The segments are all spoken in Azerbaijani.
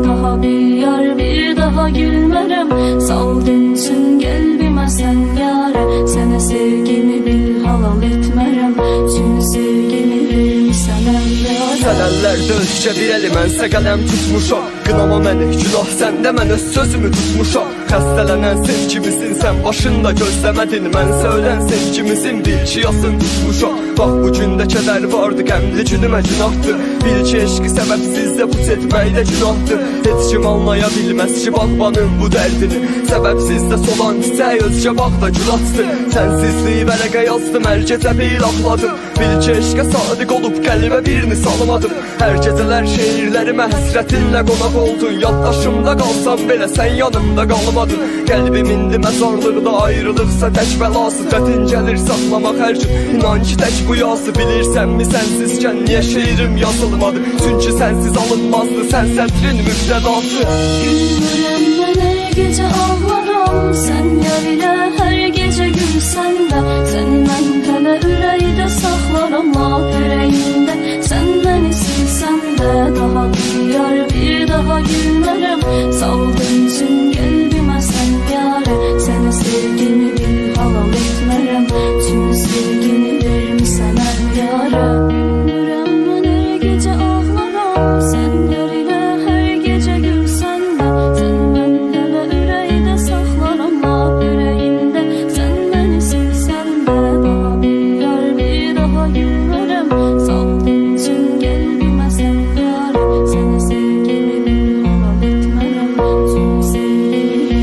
daha bir yar, bir daha gülmərəm. Sal dinsin qəlbimə sən yara. Sənə sevgimi bil halal etmərəm. Çünki sevgimi vermisən əllərə. Sən əllərdə özcə bir əli, mənsə qələm tutmuşam. Qınama məni, günah səndə, mən öz sözümü tutmuşam. Xəstələnən sevgimizin sən başında gözləmədin. Mənsə ölən sevgimizin bil ki yasın tutmuşam. Bax bu gündə kədər vardı, qəmli günümə günahdır. Bil ki eşqi səbəbsizdə puç etməkdə günahdır. Heç kim anlaya bilməz ki bağbanın bu dərdini. Səbəbsizdə solan çiçək özcə bağda gül açdı. Sənsizliyi vərəqə yazdım, hər gecə bir ağladım. Bil ki eşqə sadiq olub qəlbə birini salmadım. Hər gecələr şeirlərimə həsrətinlə qonaq oldun. Yaddaşımda qalsam belə sən yanımda qalmadın. Qəlbim indi məzarlıqda ayrılıqsa tək bəlası. Qətin gəlir saxlamaq hər gün, inan ki tək bu yazı. Bilirsənmi sənsizkən niyə şeirim yazılmadı? Çünki sənsiz alınmazdı, sən sətrin müftədası. Gülmürəm mən hər gecə ağlaram. Sən yar ilə hər gecə gülsən də. Sən mən hələ ürəkdə saxlaram. Lap ürəyimdə sən məni silsən də. Daha bir yar, bir daha gülmərəm. Saldın üçün qəlbimə sən yara. Sənə sevgimi bil halal etmərəm. Çünki sevgimi vermisən əllərə. Gülmürəm mən hər gecə ağlaram. Sən yar ilə hər gecə gülsən də. Sən mən hələ ürəkdə saxlaram. Lap ürəyimdə sən məni silsən də. Daha bir yar, bir daha gülmərəm. Saldın üçün qəlbimə sən yara. Sənə sevgimi bil halal etmərəm. Çünki sevgimi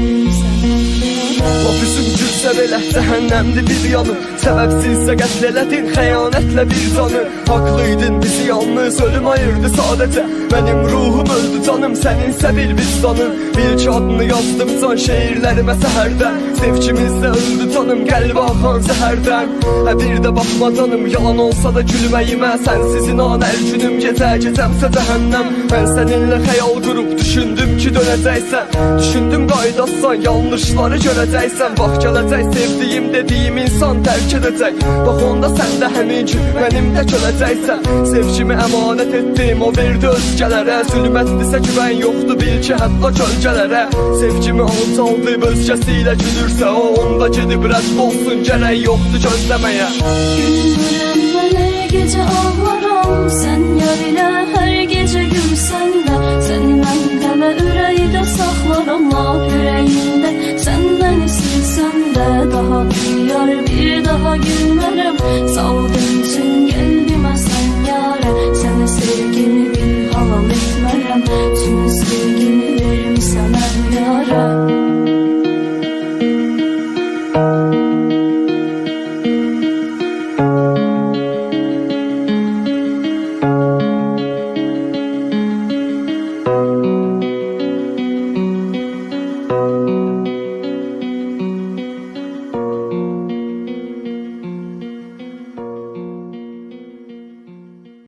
vermisən əllərə. Laf üzüm gülsə belə cəhənnəmli bir yanı. Səbəbsizsə qətl elədin xəyanətlə bir canı. Haqlıydın, bizi yalnız ölüm ayırdı sadəcə. Mənim ruhum öldü canım, səninsə bil vicdanın. Bil ki adını yazdım can şeirlərimə səhərdən. Sevgimizdə öldü canım, qəlbi axan zəhərdən. Bir də baxma canım, yalan olsa da gülməyimə. Sənsiz inan hər günüm gecə, gecəmsə cəhənnəm. Mən səninlə xəyal qurub düşündüm ki dönəcəksən. Düşündüm qaydasan, yanlışları görəcəksən. Bax gələcək sevdiyim dediyim insan tərk edəcək. Bax onda sən də həmin gün mənim tək öləcəksən. Sevgimi əmanət etdim, o verdi özgələrə. Zülmətdirsə güvən yoxdur, bil ki hətta kölgələrə. Sevgimi alçaldıb özgəsi ilə gülürsə o, onda gedib rədd olsun, gərək yoxdur gözləməyə.